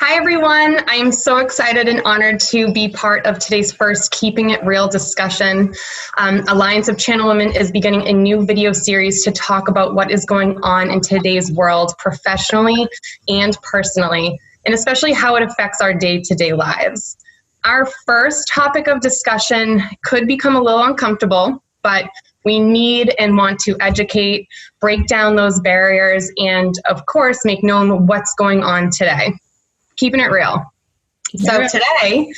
Hi, everyone. I am so excited and honored to be part of today's first Keeping It Real discussion. Alliance of Channel Women is beginning a new video series to talk about what is going on in today's world professionally and personally, and especially how it affects our day-to-day lives. Our first topic of discussion could become a little uncomfortable, but we need and want to educate, break down those barriers, and of course, make known what's going on today. Keeping it real. So today,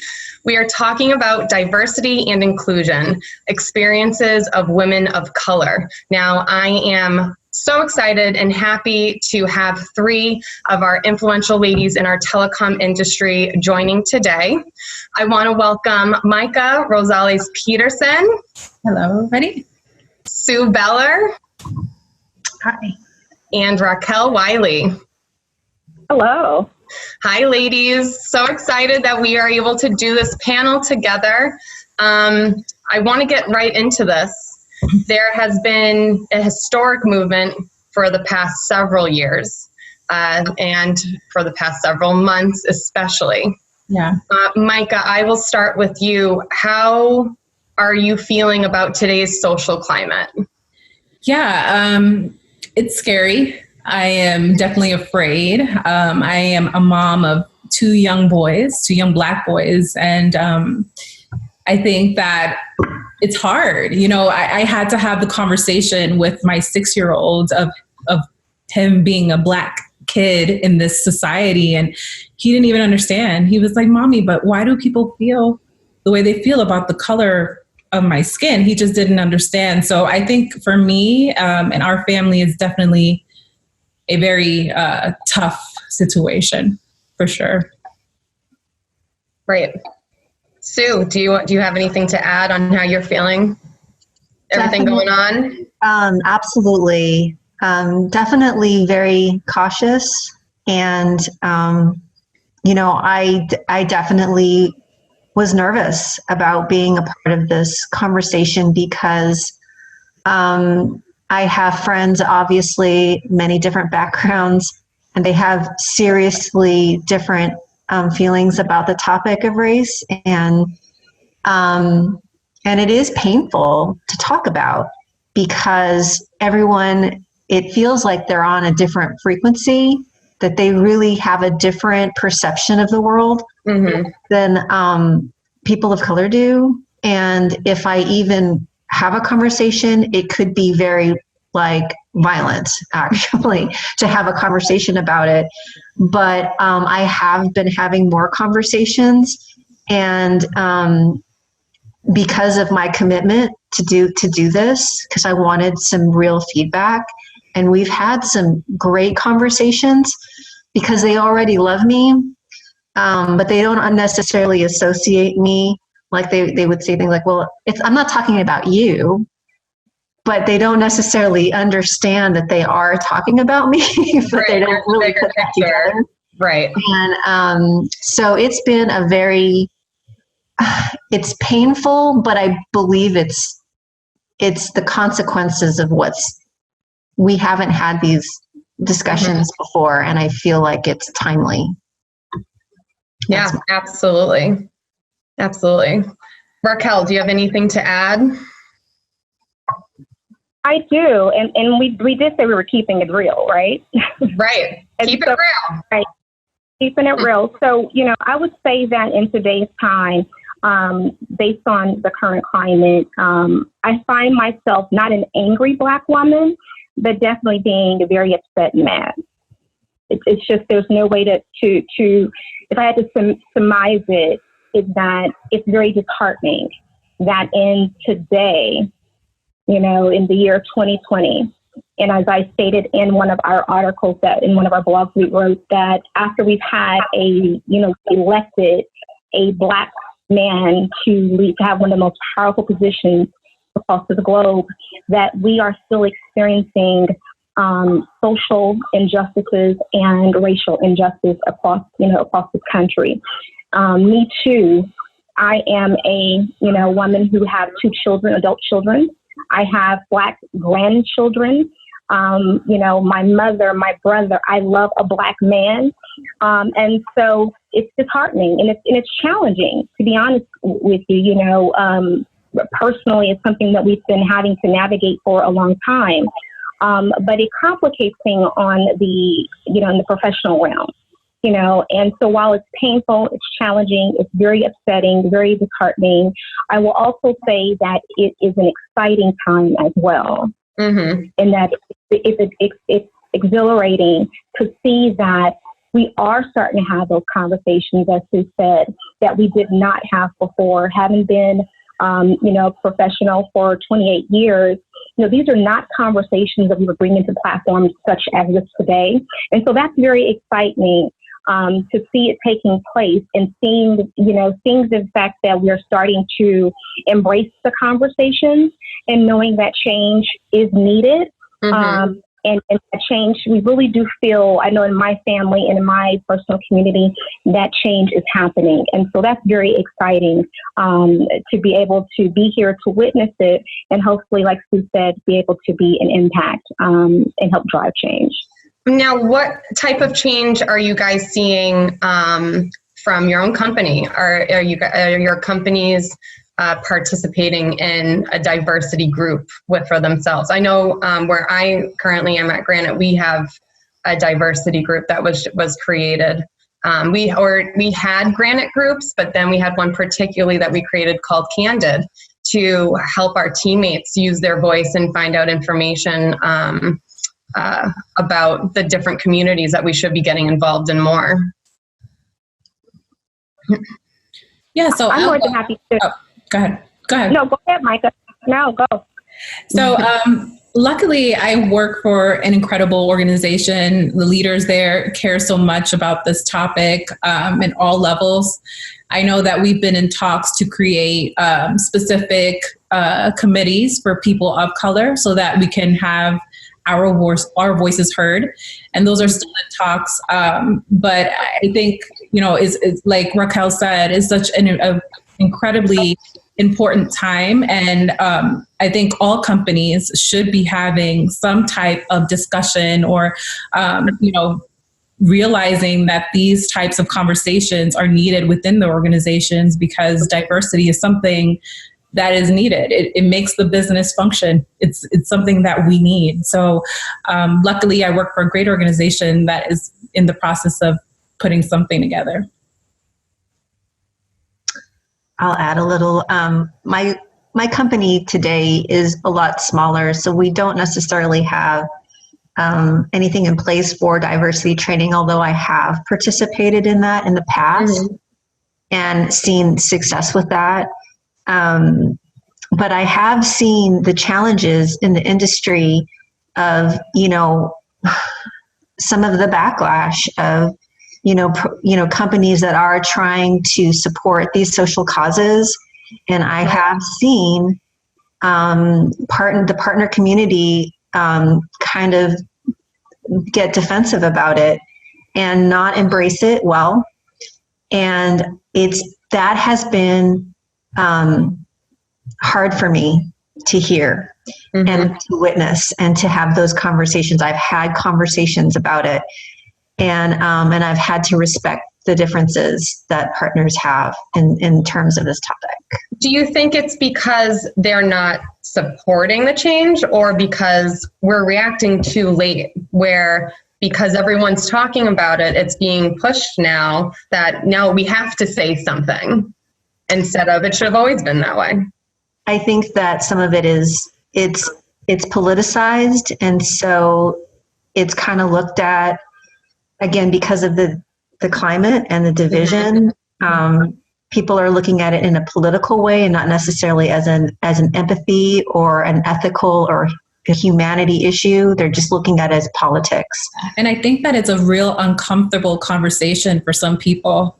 we are talking about diversity and inclusion, experiences of women of color. Now, I am so excited and happy to have three of our influential ladies in our telecom industry joining today. I want to welcome Mayka Rosales-Peterson. Hello, everybody. Sue Beler. Hi. And Raquel Wiley. Hello. Hi, ladies. So excited that we are able to do this panel together. I want to get right into this. There has been a historic movement for the past several years, and for the past several months especially. Yeah. Mayka, I will start with you. How are you feeling about today's social climate? Yeah, it's scary. I am definitely afraid. I am a mom of two young Black boys. And I think that it's hard. You know, I had to have the conversation with my 6-year-old of him being a Black kid in this society. And he didn't even understand. He was like, Mommy, but why do people feel the way they feel about the color of my skin? He just didn't understand. So I think for me and our family is definitely a very tough situation, for sure. Right. Sue, do you have anything to add on how you're feeling? Everything going on? Absolutely. Definitely very cautious. And, I definitely was nervous about being a part of this conversation because I have friends, obviously, many different backgrounds, and they have seriously different feelings about the topic of race, and it is painful to talk about because everyone, it feels like they're on a different frequency, that they really have a different perception of the world than people of color do. And if I even have a conversation, it could be very violent, actually, to have a conversation about it. But I have been having more conversations, and because of my commitment to do this, because I wanted some real feedback, and we've had some great conversations because they already love me, but they don't unnecessarily associate me. Like they would say things like, well, I'm not talking about you, but they don't necessarily understand that they are talking about me, but they don't really put that together. Right. And so it's been it's painful, but I believe it's the consequences of we haven't had these discussions before, and I feel like it's timely. Yeah, absolutely. Absolutely. Raquel, do you have anything to add? I do, and we did say we were keeping it real, right? Right. Keep it real. Right. Keeping it real. So, I would say that in today's time, based on the current climate, I find myself not an angry Black woman, but definitely being a very upset and mad. It's just, there's no way to if I had to surmise it, is that it's very disheartening that in today, in the year 2020, and as I stated in one of our articles in one of our blogs we wrote, that after we've had elected a Black man to have one of the most powerful positions across the globe, that we are still experiencing social injustices and racial injustice across this country. Me too. I am a woman who have 2 children, adult children. I have Black grandchildren. my mother, my brother. I love a Black man. And so it's disheartening and it's challenging, to be honest with you. Personally, it's something that we've been having to navigate for a long time. But it complicates things on in the professional realm. And so while it's painful, it's challenging, it's very upsetting, very disheartening, I will also say that it is an exciting time as well. Mm-hmm. And that it's exhilarating to see that we are starting to have those conversations, as Sue said, that we did not have before. Having been, professional for 28 years, these are not conversations that we would bring into platforms such as this today. And so that's very exciting. To see it taking place and seeing the fact that we're starting to embrace the conversations and knowing that change is needed. Mm-hmm. And that change, we really do feel, I know in my family and in my personal community, that change is happening. And so that's very exciting to be able to be here to witness it and hopefully, like Sue said, be able to be an impact and help drive change. Now, what type of change are you guys seeing from your own company? Are your companies participating in a diversity group for themselves? I know where I currently am at Granite, we have a diversity group that was created. We had Granite groups, but then we had one particularly that we created called Candid to help our teammates use their voice and find out information about the different communities that we should be getting involved in more. Yeah, so I'm more than happy to. Oh, go ahead. No, go ahead, Mayka. No, go. So luckily, I work for an incredible organization. The leaders there care so much about this topic in all levels. I know that we've been in talks to create specific committees for people of color so that we can have our voices heard, and those are still in talks. But I think, it's like Raquel said, it's such an incredibly important time. And I think all companies should be having some type of discussion or, realizing that these types of conversations are needed within the organizations because diversity is something that is needed. It makes the business function. It's something that we need. So luckily, I work for a great organization that is in the process of putting something together. I'll add a little. My company today is a lot smaller, so we don't necessarily have anything in place for diversity training, although I have participated in that in the past and seen success with that. But I have seen the challenges in the industry of, some of the backlash of, companies that are trying to support these social causes. And I have seen the partner community kind of get defensive about it and not embrace it well. And that has been hard for me to hear and to witness and to have those conversations. I've had conversations about it, and I've had to respect the differences that partners have in terms of this topic. Do you think it's because they're not supporting the change, or because we're reacting too late, where because everyone's talking about it, it's being pushed now that now we have to say something instead of it should have always been that way? I think that some of it is it's politicized, and so it's kind of looked at again because of the climate and the division. People are looking at it in a political way and not necessarily as an empathy or an ethical or a humanity issue. They're just looking at it as politics. And I think that it's a real uncomfortable conversation for some people.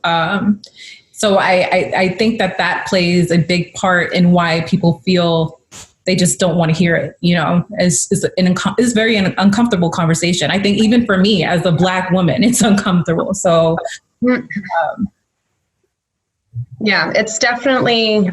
So I think that plays a big part in why people feel they just don't want to hear it. It's very an uncomfortable conversation. I think even for me as a Black woman, it's uncomfortable. So, yeah, it's definitely,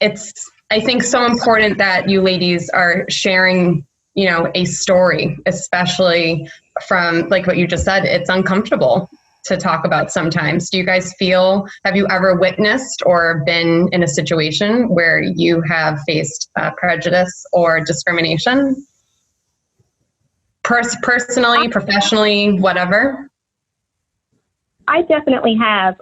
it's I think so important that you ladies are sharing, you know, a story, especially from like what you just said. It's uncomfortable to talk about sometimes. Do you guys feel, have you ever witnessed or been in a situation where you have faced prejudice or discrimination? Personally, professionally, whatever? I definitely have.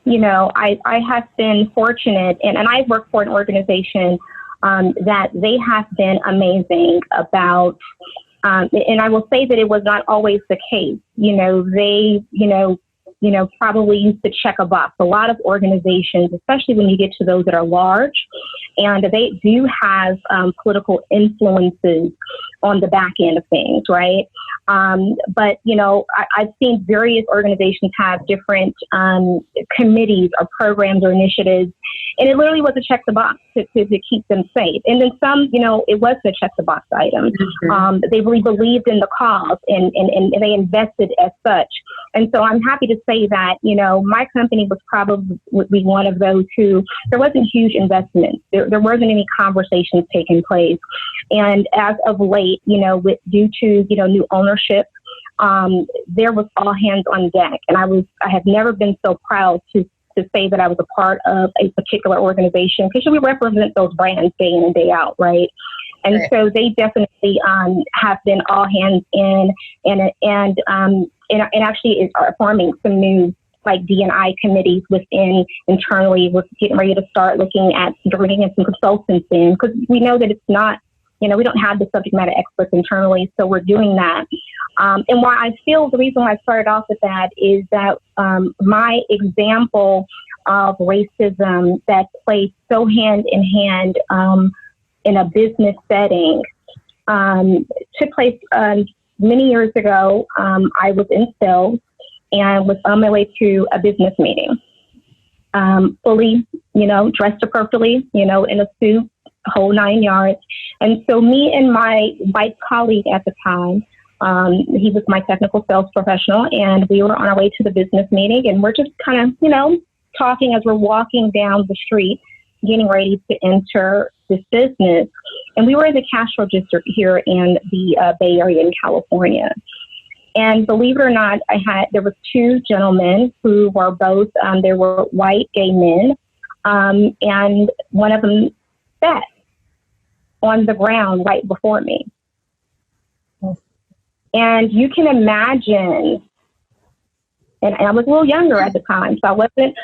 You know, I have been fortunate, and I've worked for an organization that they have been amazing about, and I will say that it was not always the case. You know, they, probably used to check a box. A lot of organizations, especially when you get to those that are large, and they do have political influences on the back end of things, right? But, you know, I've seen various organizations have different committees or programs or initiatives, and it literally was a check the box to keep them safe. And then some, you know, it was a check the box item. Mm-hmm. They really believed in the cause and they invested as such. And so I'm happy to say that, you know, my company was probably would be one of those who there wasn't huge investment. There wasn't any conversations taking place. And as of late, you know, due to, you know, new ownership, there was all hands on deck. And I have never been so proud to say that I was a part of a particular organization, because we represent those brands day in and day out, right? And right. So they definitely have been all hands in, and actually are forming some new like D&I committees within internally. We're getting ready to start looking at bringing in some consultants in, because we know that it's not, you know, we don't have the subject matter experts internally, so we're doing that. And why I feel the reason why I started off with that is that my example of racism that plays so hand in hand in a business setting took place many years ago. I was in sales and was on my way to a business meeting, fully, you know, dressed appropriately, you know, in a suit, whole 9 yards. And so me and my white colleague at the time, he was my technical sales professional, and we were on our way to the business meeting, and we're just kind of, you know, talking as we're walking down the street, getting ready to enter this business. And we were in the cash register here in the Bay Area in California. And believe it or not, there were two gentlemen who were both, they were white gay men, and one of them sat on the ground right before me. And you can imagine, and I was a little younger at the time, so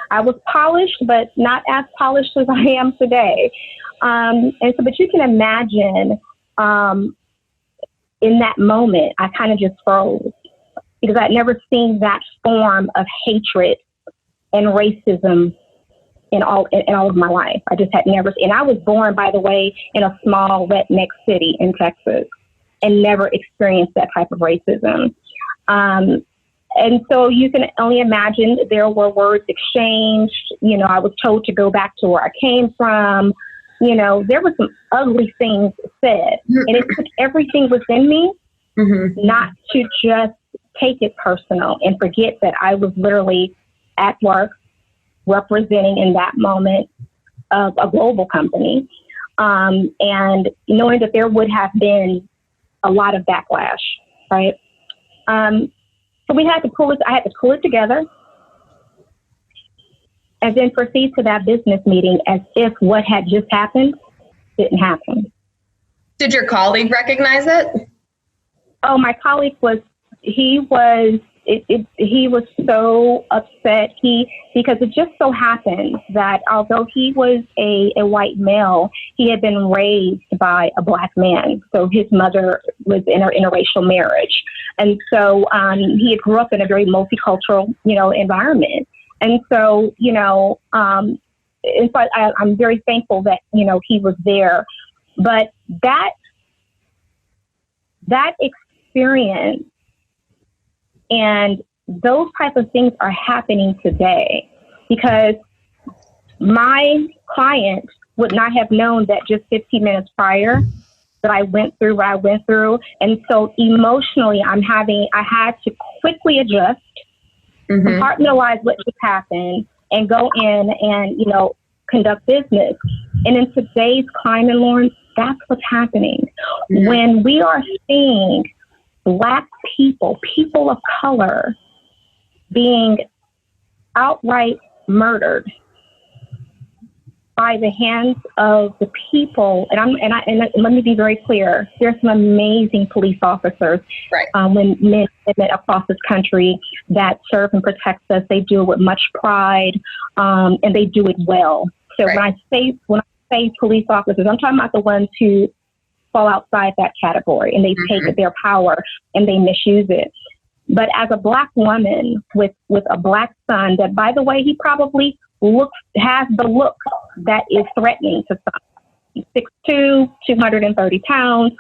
I was polished, but not as polished as I am today. But you can imagine, in that moment, I kind of just froze, because I'd never seen that form of hatred and racism in all of my life. I just had never seen. And I was born, by the way, in a small redneck city in Texas, and never experienced that type of racism. And so you can only imagine there were words exchanged. You know, I was told to go back to where I came from. You know, there were some ugly things said, and it took everything within me not to just take it personal and forget that I was literally at work representing in that moment of a global company, and knowing that there would have been a lot of backlash, right? So I had to pull it together, and then proceed to that business meeting as if what had just happened didn't happen. Did your colleague recognize it? Oh, my colleague he was so upset. Because it just so happened that although he was a white male, he had been raised by a black man. So his mother was in an interracial marriage. And so he had grew up in a very multicultural, you know, environment. And so, you know, I'm very thankful that, you know, he was there. But that experience and those type of things are happening today, because my client would not have known that just 15 minutes prior that I went through what I went through. And so emotionally, I had to quickly adjust, compartmentalize what just happened, and go in and, you know, conduct business. And in today's climate, Lauren, that's what's happening. Mm-hmm. When we are seeing Black people, people of color, being outright murdered by the hands of the people, and let me be very clear. There's some amazing police officers, right? When men across this country that serve and protect us, they do it with much pride, and they do it well. So right. when I say police officers, I'm talking about the ones who fall outside that category and they take their power and they misuse it. But as a Black woman with a Black son, that, by the way, he probably has the look that is threatening to some. 6'2", 230 pounds.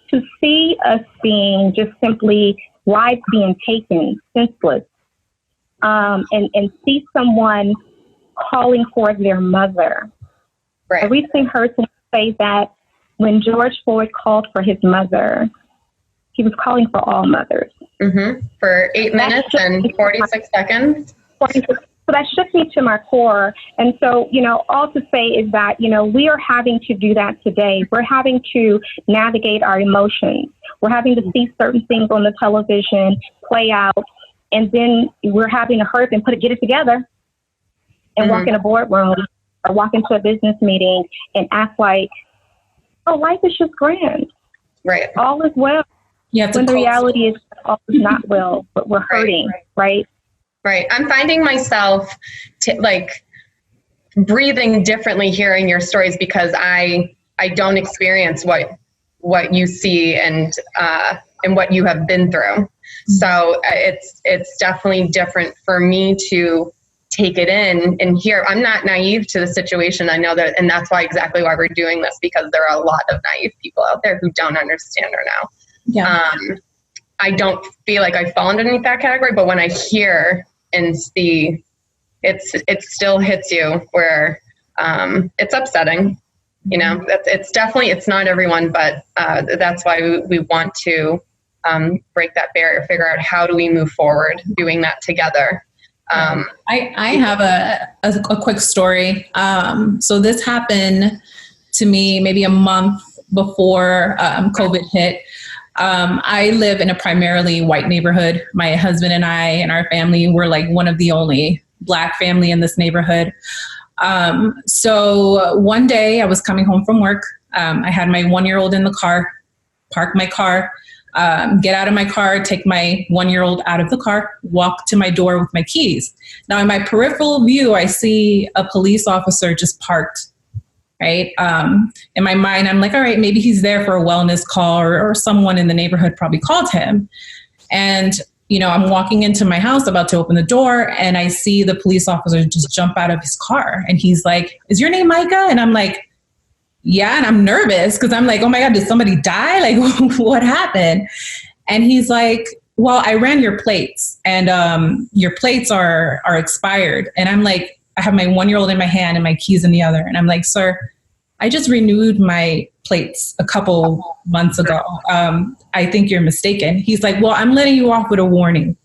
To see us being just simply lives being taken senseless, and see someone calling for their mother. Right. I recently heard someone say that when George Floyd called for his mother, he was calling for all mothers. Mm-hmm. For 8 minutes and 46 seconds. So that shook me to my core. And so, all to say is that, we are having to do that today. We're having to navigate our emotions. We're having to see certain things on the television play out. And then we're having to hurry up and get it together and walk in a boardroom or walk into a business meeting and act like, oh, life is just grand. Right. All is well. When the reality is all is not well, but we're hurting, right? Right. I'm finding myself breathing differently hearing your stories because I don't experience what you see and what you have been through. Mm-hmm. So it's definitely different for me to take it in and hear. I'm not naive to the situation. I know that, and that's exactly why we're doing this, because there are a lot of naive people out there who don't understand her now. Yeah. I don't feel like I fall underneath that category, but when I hear and see, it still hits you where it's upsetting. It's not everyone, but that's why we want to break that barrier, figure out how do we move forward doing that together. I have a quick story. So this happened to me maybe a month before COVID hit. I live in a primarily white neighborhood. My husband and I and our family were like one of the only Black family in this neighborhood. So one day I was coming home from work. I had my 1-year-old in the car, park my car, get out of my car, take my 1-year-old out of the car, walk to my door with my keys. Now in my peripheral view, I see a police officer just parked. Right. In my mind, I'm like, all right, maybe he's there for a wellness call or someone in the neighborhood probably called him. And, I'm walking into my house about to open the door and I see the police officer just jump out of his car. And he's like, is your name Mayka? And I'm like, yeah. And I'm nervous because I'm like, oh my God, did somebody die? Like, what happened? And he's like, well, I ran your plates and your plates are expired. And I'm like, I have my 1-year-old in my hand and my keys in the other. And I'm like, sir, I just renewed my plates a couple months ago. I think you're mistaken. He's like, well, I'm letting you off with a warning.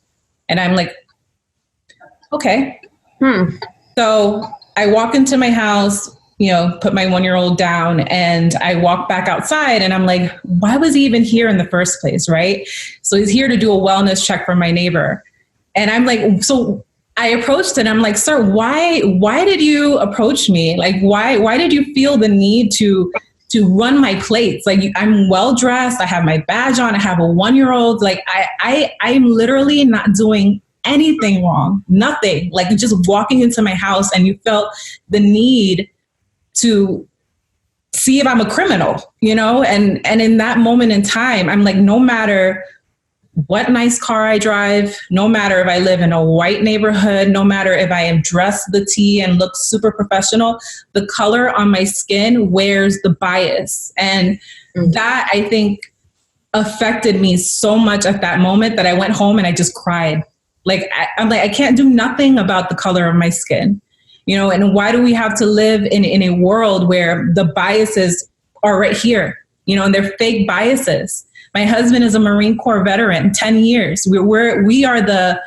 And I'm like, okay. So I walk into my house, put my 1-year-old down and I walk back outside and I'm like, why was he even here in the first place? Right. So he's here to do a wellness check for my neighbor. And I'm like, so I approached it. I'm like, sir, why did you approach me? Like, why did you feel the need to run my plates? Like, I'm well dressed. I have my badge on. I have a 1-year-old. Like, I'm literally not doing anything wrong. Nothing. Like, just walking into my house and you felt the need to see if I'm a criminal, and in that moment in time, I'm like, no matter what nice car I drive, no matter if I live in a white neighborhood, no matter if I am dressed the T and look super professional, the color on my skin wears the bias. And that, I think, affected me so much at that moment that I went home and I just cried. Like, I'm like, I can't do nothing about the color of my skin, and why do we have to live in a world where the biases are right here, and they're fake biases? My husband is a Marine Corps veteran, 10 years. We are the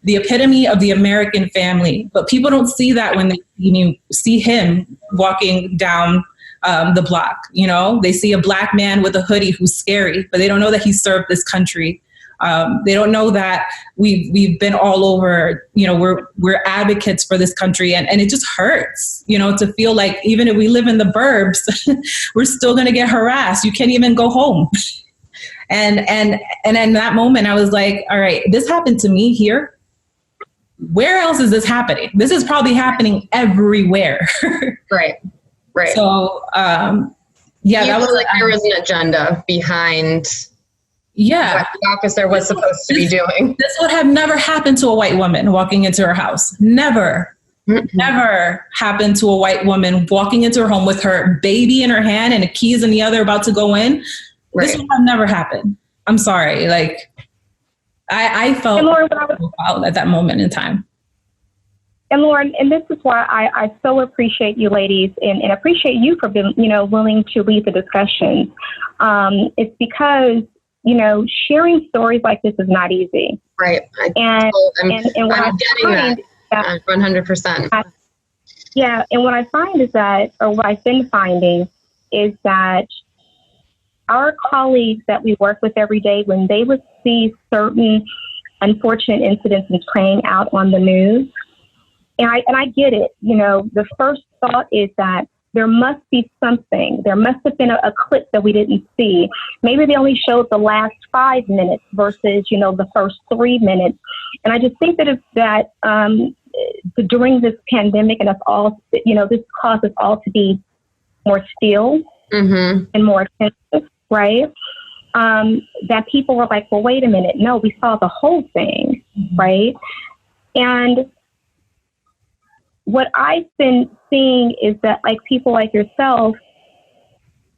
the epitome of the American family. But people don't see that when you see him walking down the block. You know, they see a Black man with a hoodie who's scary, but they don't know that he served this country. They don't know that we've been all over, you know, we're advocates for this country, and it just hurts, you know, to feel like even if we live in the burbs, we're still going to get harassed. You can't even go home. And in that moment, I was like, all right, this happened to me here. Where else is this happening? This is probably happening everywhere. Right. So, that was like there was an agenda behind what the officer was supposed to be doing. This would have never happened to a white woman walking into her house. Never. Mm-hmm. Never happened to a white woman walking into her home with her baby in her hand and the keys in the other about to go in. Right. This would have never happened. I'm sorry. Like, I felt wild at that moment in time. And Lauren, and this is why I so appreciate you ladies and appreciate you for being, you know, willing to lead the discussion. It's because, you know, sharing stories like this is not easy. Right. I'm getting that 100%. Yeah. And what I find is that, or what I've been finding is that our colleagues that we work with every day, when they would see certain unfortunate incidents playing out on the news, and I get it, you know, the first thought is that there must be something. There must have been a clip that we didn't see. Maybe they only showed the last 5 minutes versus, you know, the first 3 minutes. And I just think that during this pandemic and us all, you know, this caused us all to be more still and more attentive, right? That people were like, well, wait a minute. No, we saw the whole thing, right? And what I've been seeing is that, like, people like yourself,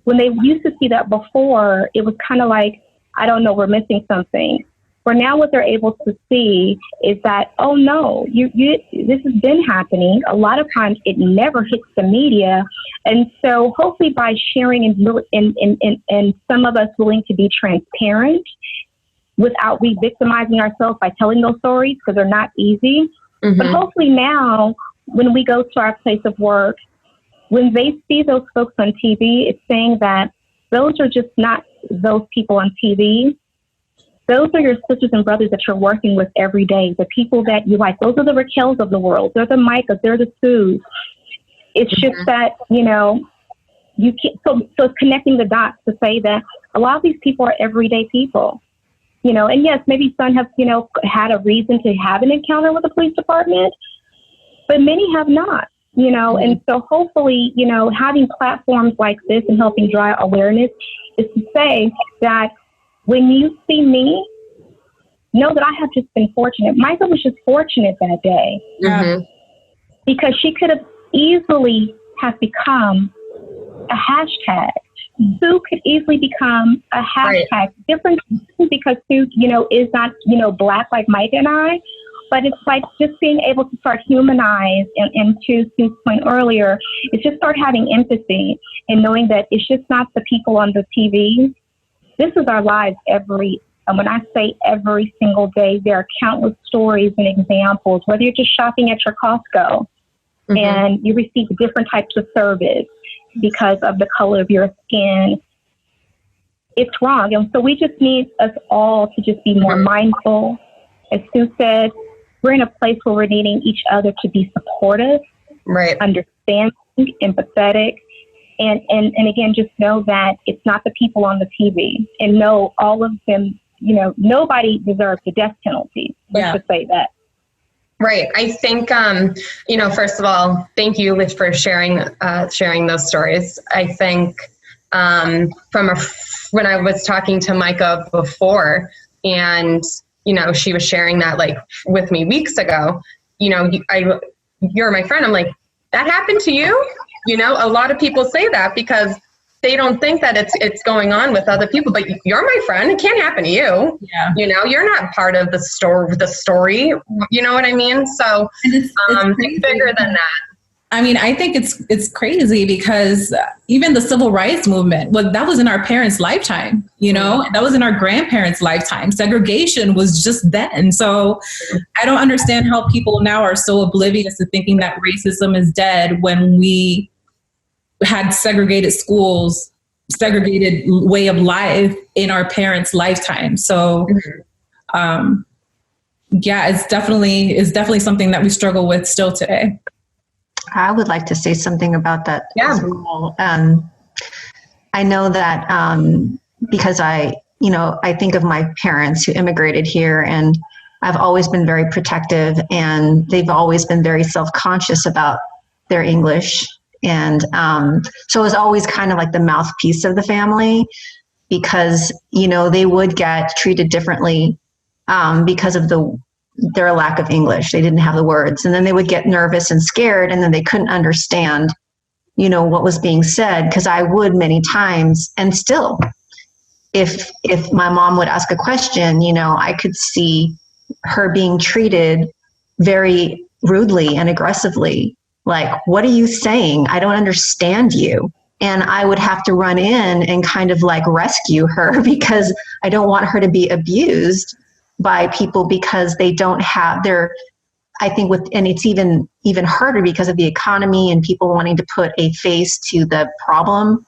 when they used to see that before, it was kind of like, I don't know, we're missing something. But now what they're able to see is that, oh no, this has been happening. A lot of times it never hits the media. And so hopefully by sharing and some of us willing to be transparent without re-victimizing ourselves by telling those stories, because they're not easy. But hopefully now, when we go to our place of work, when they see those folks on TV, it's saying that those are just not those people on TV. Those are your sisters and brothers that you're working with every day, the people that you like. Those are the Raquels of the world. They're the Maykas. They're the Sues. It's just that, you know, you can't, so it's connecting the dots to say that a lot of these people are everyday people. You know, and yes, maybe some have, you know, had a reason to have an encounter with the police department, but many have not, you know, and so hopefully, you know, having platforms like this and helping drive awareness is to say that when you see me, know that I have just been fortunate. Mayka was just fortunate that day because she could have easily have become a hashtag. Sue could easily become a hashtag. Different because Sue, you know, is not, you know, Black like Mayka and I. But it's like just being able to start humanize, and to Sue's point earlier, it's just start having empathy and knowing that it's just not the people on the TV. This is our lives and when I say every single day, there are countless stories and examples, whether you're just shopping at your Costco and you receive different types of service because of the color of your skin. It's wrong. And so we just need us all to just be more mindful. As Sue said, we're in a place where we're needing each other to be supportive, understanding, empathetic, and again, just know that it's not the people on the TV, and know all of them, you know, nobody deserves the death penalty. Let's just say that. Right. I think, you know, first of all, thank you for sharing those stories. I think when I was talking to Mayka before, and you know, she was sharing that like with me weeks ago, you know, you're my friend. I'm like, that happened to you? You know, a lot of people say that because they don't think that it's going on with other people, but you're my friend. It can't happen to you. Yeah. You know, you're not part of the story, you know what I mean? So it's bigger than that. I mean, I think it's crazy because even the civil rights movement, well, that was in our parents' lifetime, you know, that was in our grandparents' lifetime. Segregation was just then. So I don't understand how people now are so oblivious to thinking that racism is dead when we had segregated schools, segregated way of life in our parents' lifetime. So, yeah, it's definitely something that we struggle with still today. I would like to say something about that as well. I know that because I think of my parents who immigrated here, and I've always been very protective, and they've always been very self-conscious about their English. And so it was always kind of like the mouthpiece of the family, because, you know, they would get treated differently because of their lack of English. They didn't have the words. And then they would get nervous and scared, and then they couldn't understand, you know, what was being said, because I would many times, and still, if my mom would ask a question, you know, I could see her being treated very rudely and aggressively. Like, what are you saying? I don't understand you. And I would have to run in and kind of like rescue her, because I don't want her to be abused by people because they don't have and it's even harder because of the economy and people wanting to put a face to the problem.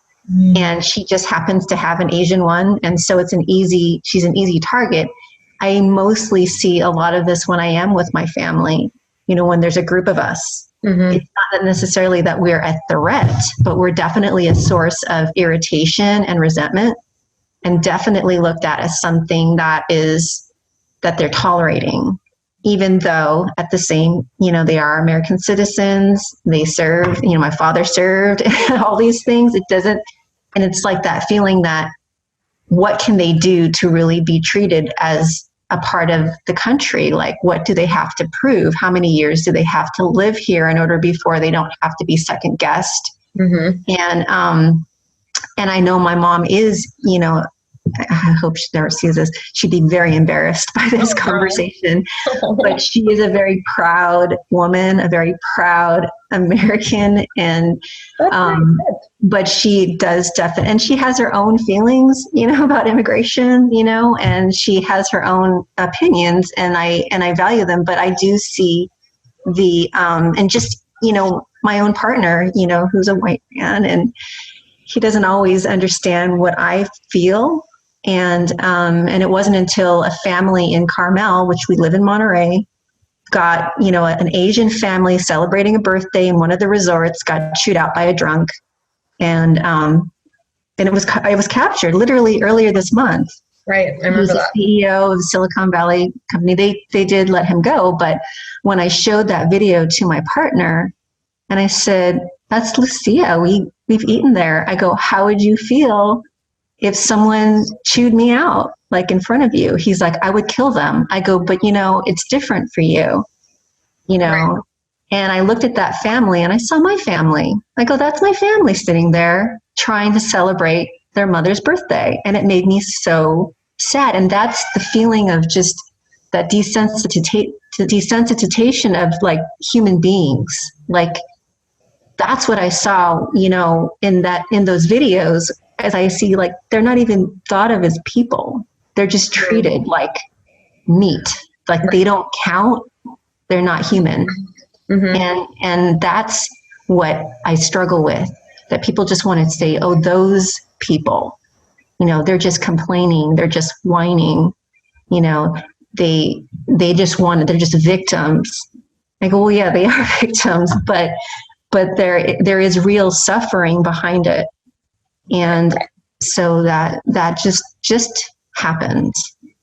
And she just happens to have an Asian one. And so she's an easy target. I mostly see a lot of this when I am with my family, you know, when there's a group of us. It's not necessarily that we're a threat, but we're definitely a source of irritation and resentment, and definitely looked at as something that they're tolerating, even though at the same, you know, they are American citizens, they serve, you know, my father served, all these things. It doesn't, and it's like that feeling that what can they do to really be treated as a part of the country? Like, what do they have to prove? How many years do they have to live here in order before they don't have to be second guessed? And I know my mom is, you know, I hope she never sees this. She'd be very embarrassed by this conversation, but she is a very proud woman, a very proud American, and but she does definitely, and she has her own feelings, you know, about immigration, you know, and she has her own opinions, and I value them, but I do see and just, you know, my own partner, you know, who's a white man, and he doesn't always understand what I feel. And it wasn't until a family in Carmel, which we live in Monterey, got, you know, an Asian family celebrating a birthday in one of the resorts, got chewed out by a drunk. And it was captured literally earlier this month. Right, I remember that. He was the CEO of the Silicon Valley company. They did let him go, but when I showed that video to my partner, and I said, "That's Lucia. We've eaten there." I go, "How would you feel if someone chewed me out, like in front of you?" He's like, "I would kill them." I go, "But you know, it's different for you, you know." Right. And I looked at that family and I saw my family. I go, "That's my family sitting there trying to celebrate their mother's birthday." And it made me so sad. And that's the feeling of just that desensitization of like human beings. Like, that's what I saw, you know, in those videos, as I see, like, they're not even thought of as people. They're just treated like meat. Like, they don't count. They're not human. And that's what I struggle with, that people just want to say, "Oh, those people, you know, they're just complaining. They're just whining. You know, they're just victims." I go, "Well, yeah, they are victims, but there is real suffering behind it." And so that just happened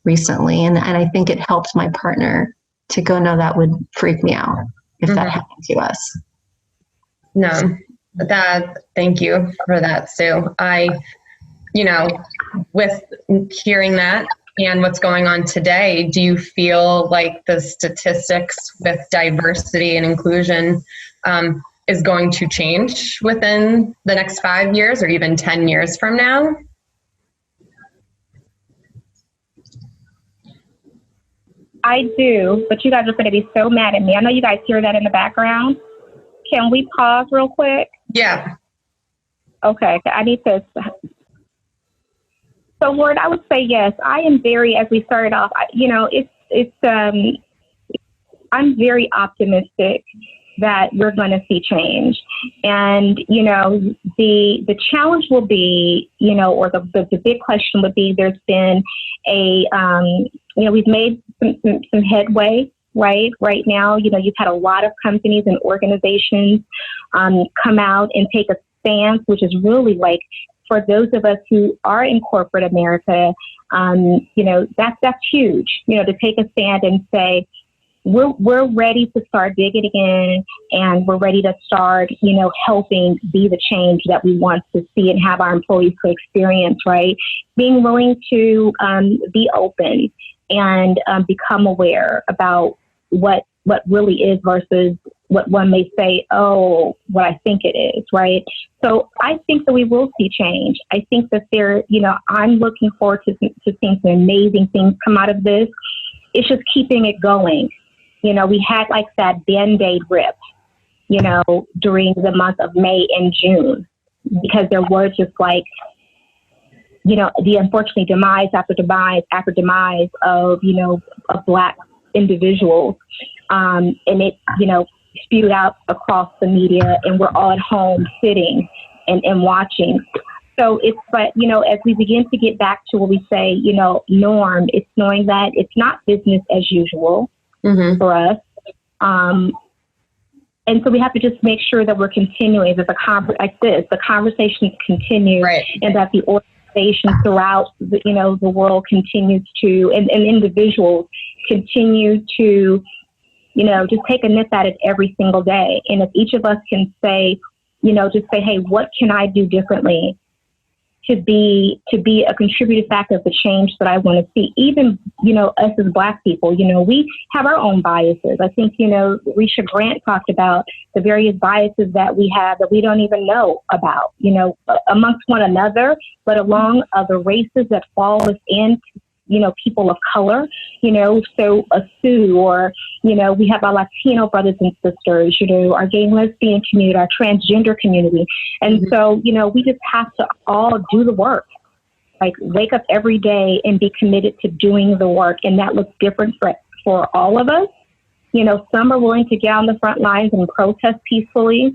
recently. And I think it helped my partner to go, "No, that would freak me out if that happened to us." No, thank you for that, Sue. You know, with hearing that and what's going on today, do you feel like the statistics with diversity and inclusion is going to change within the next 5 years or even 10 years from now? I do, but you guys are going to be so mad at me. I know you guys hear that in the background. Can we pause real quick? Yeah. Okay, I need to. So, Lord, I would say yes. I am very, as we started off, I'm very optimistic that we're going to see change. And, the challenge will be, or the big question would be, there's been we've made some headway, right now. You've had a lot of companies and organizations come out and take a stance, which is really like, for those of us who are in corporate America, that's huge, to take a stand and say, we're ready to start digging in, and we're ready to start, helping be the change that we want to see and have our employees to experience, right? Being willing to be open and become aware about what really is versus what one may say, oh, what I think it is, right? So I think that we will see change. I think that I'm looking forward to seeing some amazing things come out of this. It's just keeping it going. We had like that Band-Aid rip, during the month of May and June, because there was just like, the unfortunately demise after demise of Black individuals. And it, spewed out across the media, and we're all at home sitting and watching. So it's, but, as we begin to get back to what we say, norm, it's knowing that it's not business as usual for us. And so we have to just make sure that we're continuing, that the conversations continue, right, and that the organizations throughout the world continues to, and individuals continue to, just take a nip at it every single day. And if each of us can say, just say, hey, what can I do differently to be a contributing factor of the change that I want to see? Even, us as Black people, we have our own biases. I think, Risha Grant talked about the various biases that we have that we don't even know about, amongst one another, but along other races that fall within, people of color, so a Sioux, or, we have our Latino brothers and sisters, our gay and lesbian community, our transgender community. And so, we just have to all do the work, like wake up every day and be committed to doing the work. And that looks different for all of us. Some are willing to get on the front lines and protest peacefully.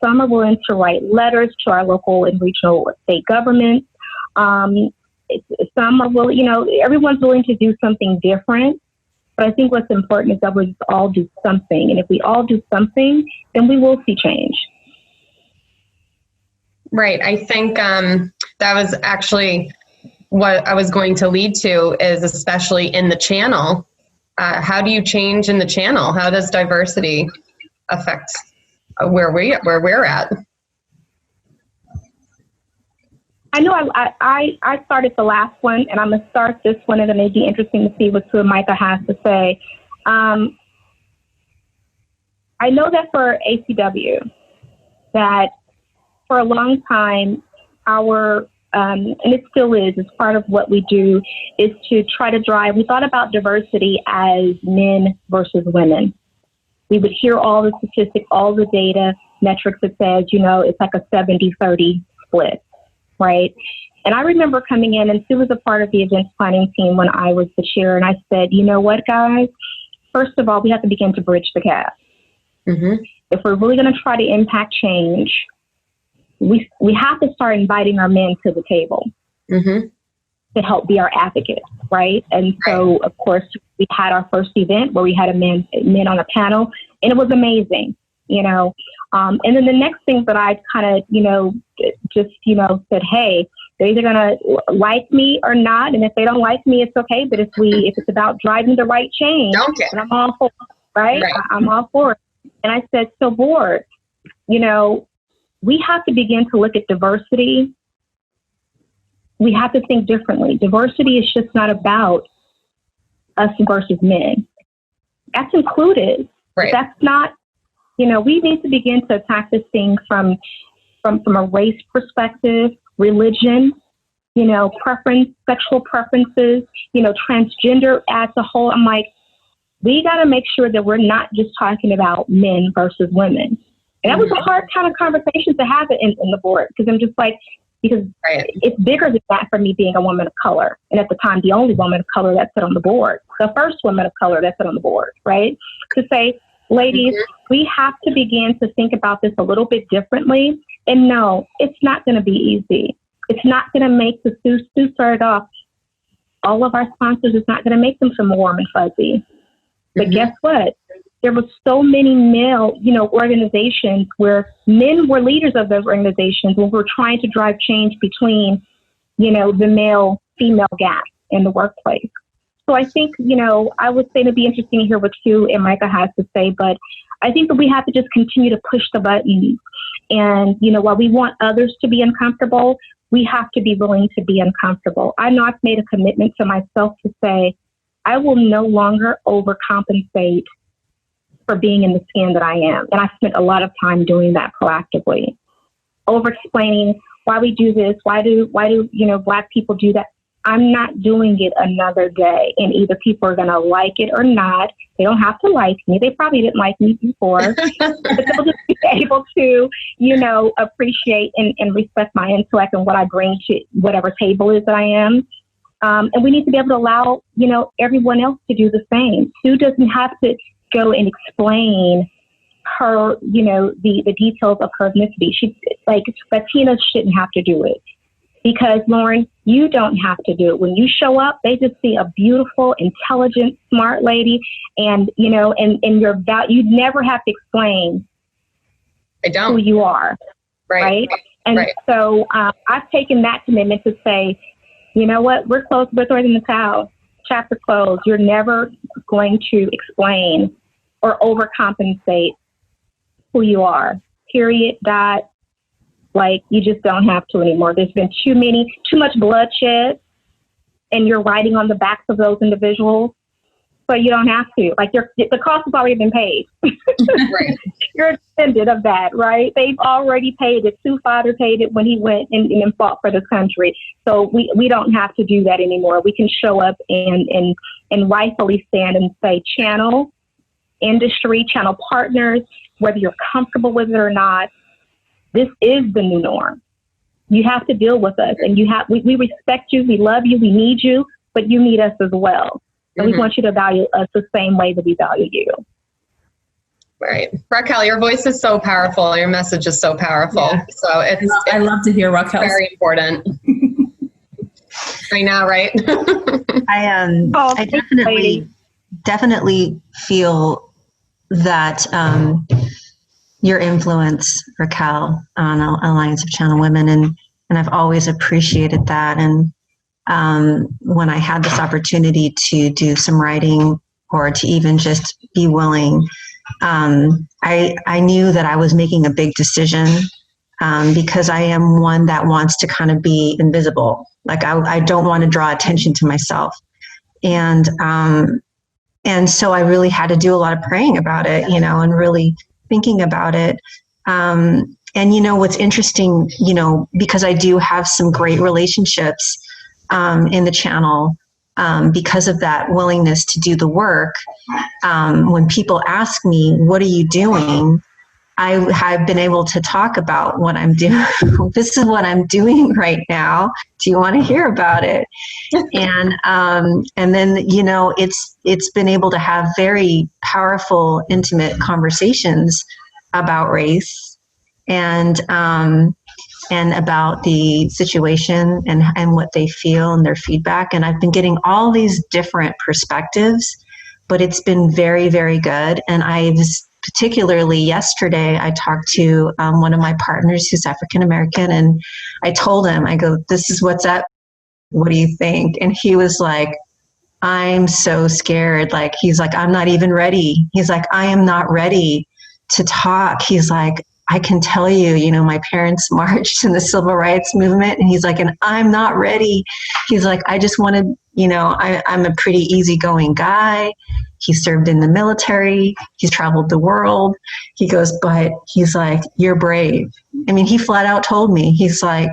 Some are willing to write letters to our local and regional state governments. Some are willing, everyone's willing to do something different. But I think what's important is that we just all do something. And if we all do something, then we will see change. Right. I think that was actually what I was going to lead to, is especially in the channel. How do you change in the channel? How does diversity affect where we're at? I know I started the last one, and I'm going to start this one, and it may be interesting to see what Mayka has to say. I know that for ACW, that for a long time, and it still is part of what we do, is to try to drive, we thought about diversity as men versus women. We would hear all the statistics, all the data, metrics that says, it's like a 70-30 split. Right. And I remember coming in, and Sue was a part of the events planning team when I was the chair. And I said, you know what, guys, first of all, we have to begin to bridge the gap. If we're really going to try to impact change, we have to start inviting our men to the table to help be our advocates. Right. And so, of course, we had our first event where we had men on a panel, and it was amazing. And then the next thing that I kind of, said, hey, they're either going to like me or not. And if they don't like me, it's okay. But if it's about driving the right change, and I'm all for it, right? I'm all for it. And I said, so board, we have to begin to look at diversity. We have to think differently. Diversity is just not about us versus men. That's included. Right. That's not, we need to begin to attack this thing from a race perspective, religion, preference, sexual preferences, transgender as a whole. I'm like, we got to make sure that we're not just talking about men versus women. And that was a hard kind of conversation to have in the board, because I'm just like, because it's bigger than that for me being a woman of color. And at the time, the only woman of color that sat on the board, the first woman of color that sat on the board, right? To say, ladies, we have to begin to think about this a little bit differently. And no, it's not going to be easy. It's not going to make the Sue started off. All of our sponsors, it's not going to make them feel warm and fuzzy. But guess what? There were so many male, organizations where men were leaders of those organizations when we're trying to drive change between, the male-female gap in the workplace. So I think, I would say it'd be interesting to hear what you and Mayka has to say, but I think that we have to just continue to push the buttons. And, while we want others to be uncomfortable, we have to be willing to be uncomfortable. I know I've made a commitment to myself to say, I will no longer overcompensate for being in the skin that I am. And I spent a lot of time doing that proactively. Over-explaining why we do this, why do Black people do that? I'm not doing it another day. And either people are going to like it or not. They don't have to like me. They probably didn't like me before. But they'll just be able to, appreciate and respect my intellect and what I bring to whatever table is that I am. And we need to be able to allow, everyone else to do the same. Sue doesn't have to go and explain her, the details of her ethnicity. She, Latinas shouldn't have to do it, because Lauren, you don't have to do it. When you show up, they just see a beautiful, intelligent, smart lady, and and your value. You never have to explain who you are, right? And so I've taken that commitment to say, you know what, we're closed, we're throwing in the towel. Chapter closed. You're never going to explain or overcompensate who you are. Period. Dot. You just don't have to anymore. There's been too much bloodshed, and you're riding on the backs of those individuals. So you don't have to. The cost has already been paid. Right. You're a descendant of that, right? They've already paid it. Sue's father paid it when he went and fought for this country. So we don't have to do that anymore. We can show up and rightfully stand and say, channel industry, channel partners, whether you're comfortable with it or not, this is the new norm. You have to deal with us, and we respect you, we love you, we need you, but you need us as well. And we want you to value us the same way that we value you. Right. Raquel, your voice is so powerful. Your message is so powerful. Yeah. So I love to hear Raquel. Very important. I know, right? I definitely feel that your influence, Raquel, on Alliance of Channel Women, and I've always appreciated that. And when I had this opportunity to do some writing or to even just be willing, I knew that I was making a big decision because I am one that wants to kind of be invisible. I don't want to draw attention to myself. And so I really had to do a lot of praying about it, and really thinking about it. And what's interesting, because I do have some great relationships in the channel, because of that willingness to do the work. When people ask me, what are you doing? I have been able to talk about what I'm doing. This is what I'm doing right now. Do you want to hear about it? And then, it's been able to have very powerful, intimate conversations about race and about the situation and what they feel and their feedback. And I've been getting all these different perspectives, but it's been very, very good. And particularly yesterday, I talked to one of my partners who's African American, and I told him, I go, this is what's up. What do you think? And he was like, I'm so scared. He's like, I'm not even ready. He's like, I am not ready to talk. He's like, I can tell you, my parents marched in the civil rights movement. And he's like, and I'm not ready. He's like, I just wanted, I'm a pretty easygoing guy. He served in the military. He's traveled the world. He goes, but he's like, you're brave. I mean, he flat out told me, he's like,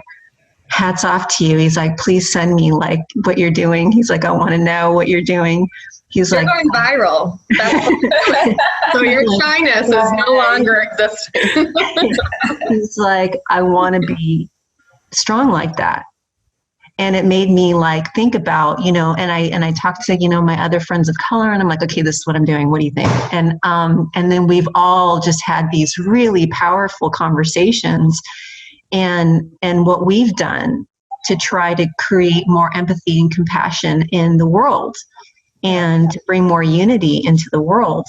hats off to you. He's like, please send me like what you're doing. He's like, I want to know what you're doing. He's You're like, going viral. So your shyness is no longer existing. he's like, I want to be strong like that. And it made me like think about, and I talked to, my other friends of color, and I'm like, okay, this is what I'm doing. What do you think? And then we've all just had these really powerful conversations, and what we've done to try to create more empathy and compassion in the world, and to bring more unity into the world,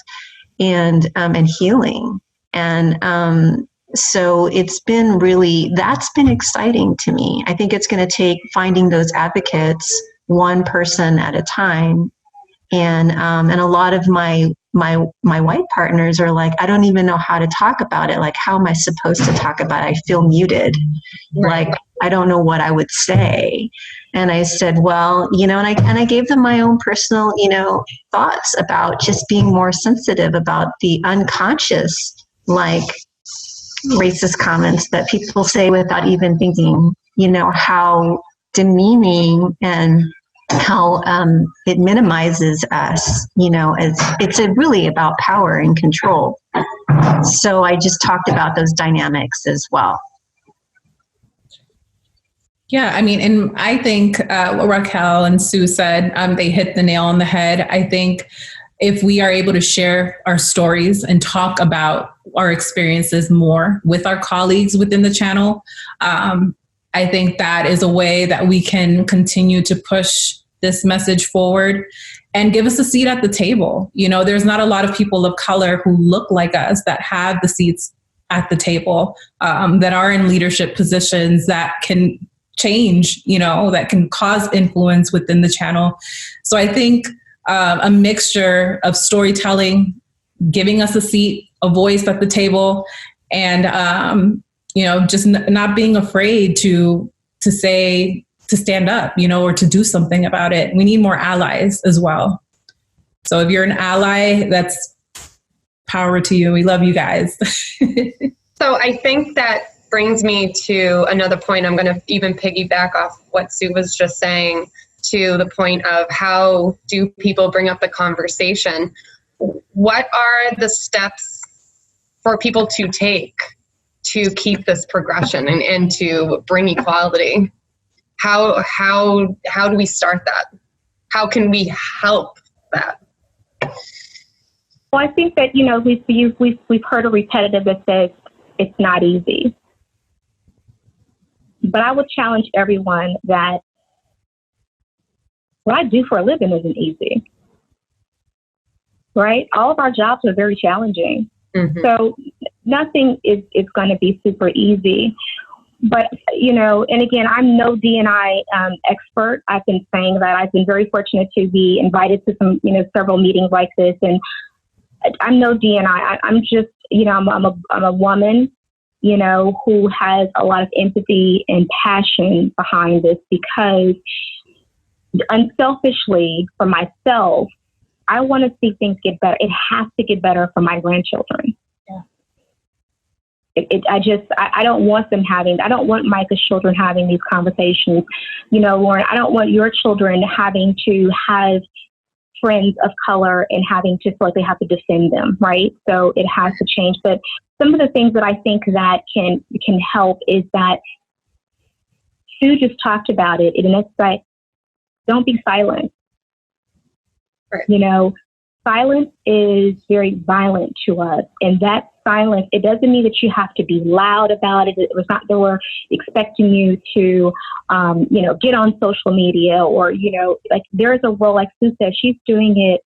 and healing. And so that's been exciting to me. I think it's going to take finding those advocates one person at a time. And a lot of my white partners are like, I don't even know how to talk about it. Like, how am I supposed to talk about it? I feel muted. Right. Like, I don't know what I would say. And I said, well, and I gave them my own personal, thoughts about just being more sensitive about the unconscious, like, racist comments that people say without even thinking, how demeaning and how it minimizes us, it's really about power and control. So I just talked about those dynamics as well. Yeah, I mean, and I think what Raquel and Sue said, they hit the nail on the head. I think if we are able to share our stories and talk about our experiences more with our colleagues within the channel, I think that is a way that we can continue to push this message forward and give us a seat at the table. There's not a lot of people of color who look like us that have the seats at the table, that are in leadership positions that can change, that can cause influence within the channel. So I think a mixture of storytelling, giving us a seat, a voice at the table, and just not being afraid to stand up, or to do something about it. We need more allies as well. So if you're an ally, that's power to you. We love you guys. So I think that brings me to another point. I'm going to even piggyback off what Sue was just saying, to the point of how do people bring up the conversation? What are the steps for people to take to keep this progression and to bring equality? How do we start that? How can we help that? Well, I think that, we've heard a repetitive that says it's not easy. But I would challenge everyone that what I do for a living isn't easy, right? All of our jobs are very challenging. Mm-hmm. So nothing is going to be super easy. But, and again, I'm no D&I expert. I've been saying that. I've been very fortunate to be invited to some, several meetings like this. And I'm no D&I. I'm just, I'm a woman, who has a lot of empathy and passion behind this, because unselfishly for myself, I want to see things get better. It has to get better for my grandchildren. Yeah. I don't want I don't want Mayka's children having these conversations. Lauren, I don't want your children having to have friends of color and having to feel like they have to defend them, right? So it has to change. But some of the things that I think that can help is that Sue just talked about it, and it's like, don't be silent. Right. Silence is very violent to us, and that silence, it doesn't mean that you have to be loud about it. It was not that we're expecting you to, get on social media or, like there's a role, like Sue said, she's doing it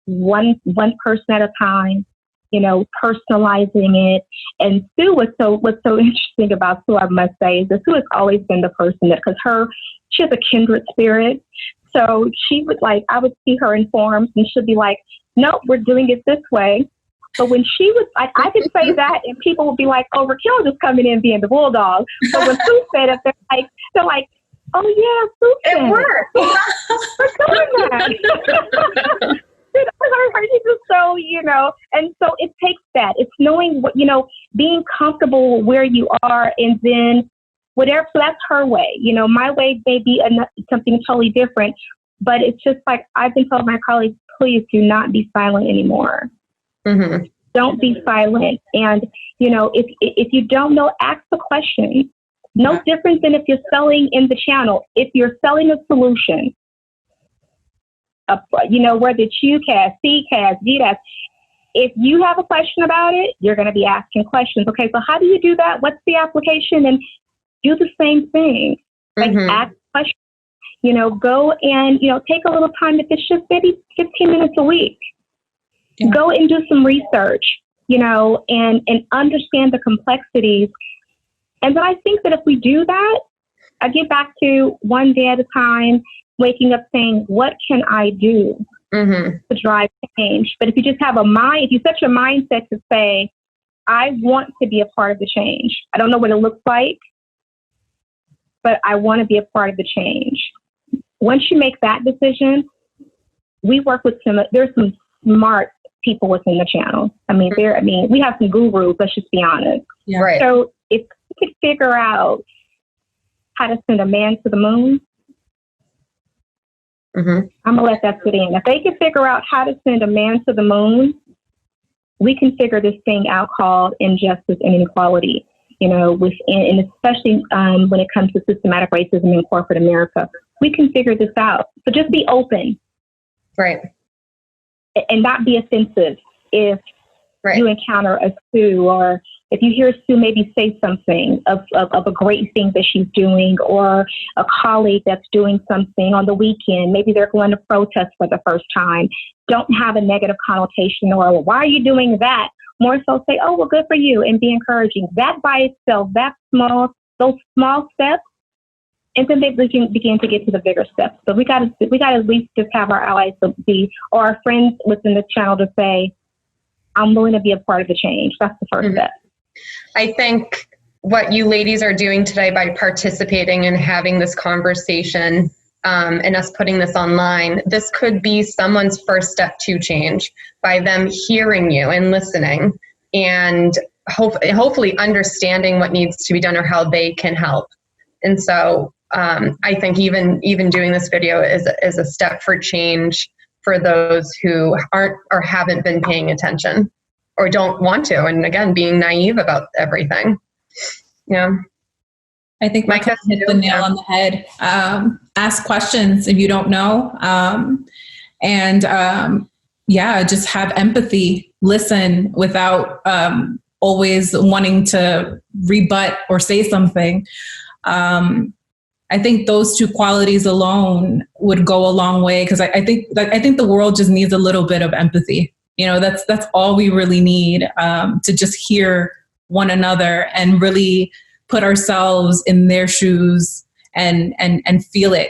one person at a time, personalizing it. And Sue, what's so interesting about Sue, I must say, is that Sue has always been the person that, because she has a kindred spirit. So she would I would see her in forums and she'd be like, nope, we're doing it this way. But when she was, I could say that and people would be like, oh, Raquel just coming in being the bulldog. But when Sue said it, they're like, oh yeah, Sue said it worked. We're doing that. She's just so, and so it takes that. It's knowing what, being comfortable where you are, and then whatever. So that's her way. You know, my way may be something totally different, but it's just like I've been telling my colleagues, please do not be silent anymore. Mm-hmm. Don't be silent. And, you know, if you don't know, ask the question. No different than if you're selling in the channel. If you're selling a solution, you know, whether it's UCAS, CCAS, GDAS, if you have a question about it, you're going to be asking questions. Okay, so how do you do that? What's the application? And do the same thing. Like ask questions. You know, go and, you know, take a little time, if it's just maybe 15 minutes a week. Yeah. Go and do some research, you know, and understand the complexities. And then I think that if we do that, I get back to one day at a time, waking up saying, what can I do to drive change? But if you just have if you set your mindset to say, I want to be a part of the change. I don't know what it looks like, but I want to be a part of the change. Once you make that decision, we work with there's some smart people within the channel. I mean, we have some gurus, let's just be honest. Yeah. Right. So if we could figure out how to send a man to the moon, I'm going to let that sit in. If they can figure out how to send a man to the moon, we can figure this thing out called injustice and inequality, you know, and especially when it comes to systematic racism in corporate America. We can figure this out. So just be open. Right. And not be offensive if you encounter a Sue, or if you hear Sue maybe say something of a great thing that she's doing, or a colleague that's doing something on the weekend. Maybe they're going to protest for the first time. Don't have a negative connotation or, well, why are you doing that? More so say, oh, well, good for you, and be encouraging. That by itself, those small steps, and then they begin to get to the bigger steps. So we got to at least just have our allies or our friends within the channel to say, I'm willing to be a part of the change. That's the first step. I think what you ladies are doing today by participating and having this conversation and us putting this online, this could be someone's first step to change by them hearing you and listening and hopefully understanding what needs to be done or how they can help. And so I think even doing this video is a step for change for those who aren't or haven't been paying attention or don't want to. And again, being naive about everything. Yeah. I think Mayka hit the nail on the head. Ask questions if you don't know. Just have empathy. Listen without always wanting to rebut or say something. I think those two qualities alone would go a long way, because I think the world just needs a little bit of empathy. You know, that's all we really need, to just hear one another and really put ourselves in their shoes and feel it.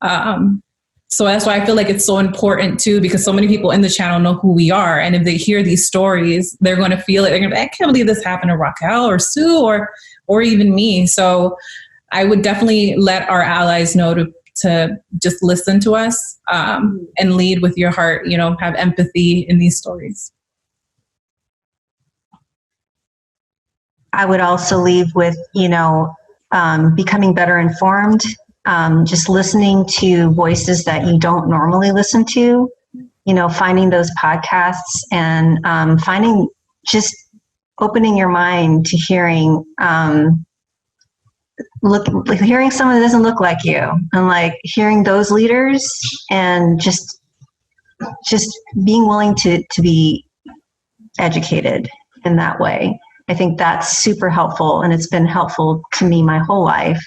So that's why I feel like it's so important too, because so many people in the channel know who we are. And if they hear these stories, they're going to feel it. They're going to be, I can't believe this happened to Raquel or Sue or even me. So I would definitely let our allies know to just listen to us and lead with your heart, you know, have empathy in these stories. I would also leave with, you know, becoming better informed, just listening to voices that you don't normally listen to, you know, finding those podcasts and opening your mind to hearing hearing someone that doesn't look like you, and like hearing those leaders, and just being willing to be educated in that way. I think that's super helpful, and it's been helpful to me my whole life,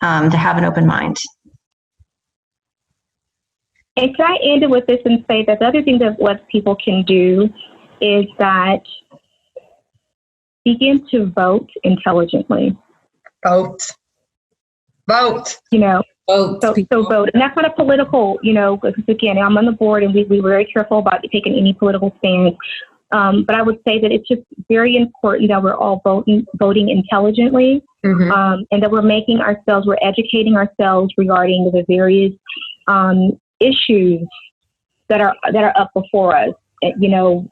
to have an open mind. And can I end it with this and say that the other thing that what people can do is that begin to vote intelligently. Vote. You know, vote. So vote. And that's not a political, you know, because again, I'm on the board and we're very careful about taking any political stance. But I would say that it's just very important that we're all voting intelligently, and that we're educating ourselves regarding the various issues that are up before us. You know,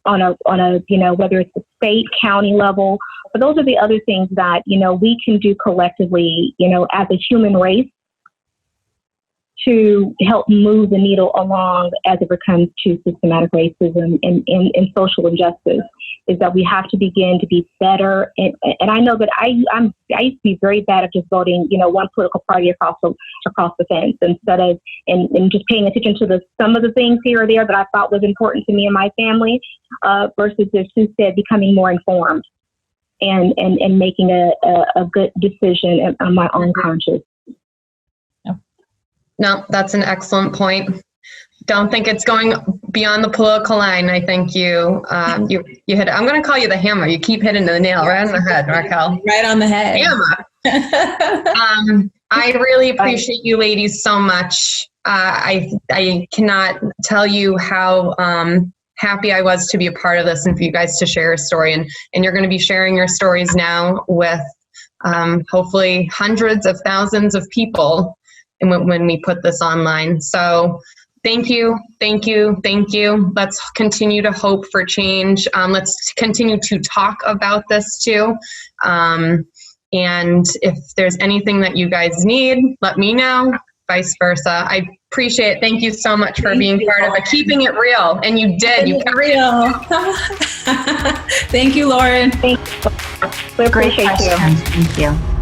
on a whether it's the state, county level. But those are the other things that, we can do collectively, as a human race to help move the needle along as it comes to systematic racism and social injustice, is that we have to begin to be better. And I know that I used to be very bad at just voting, one political party across the fence, instead of and just paying attention to some of the things here or there that I thought was important to me and my family, versus, as Sue said, becoming more informed and making a good decision on my own conscience. No, that's an excellent point. Don't think it's going beyond the political line. I think you hit it. I'm going to call you the hammer. You keep hitting the nail right on the head, Raquel. Right on the head. Hammer. I really appreciate you ladies so much. I cannot tell you how happy I was to be a part of this and for you guys to share a story. And you're going to be sharing your stories now with hopefully hundreds of thousands of people when we put this online. So thank you. Let's continue to hope for change. Let's continue to talk about this too. And if there's anything that you guys need, let me know, vice versa. I appreciate it. Thank you so much for being part of it. Keeping it real. And you did. You kept it real. Thank you, Lauren. Thank you. We appreciate you. Thank you.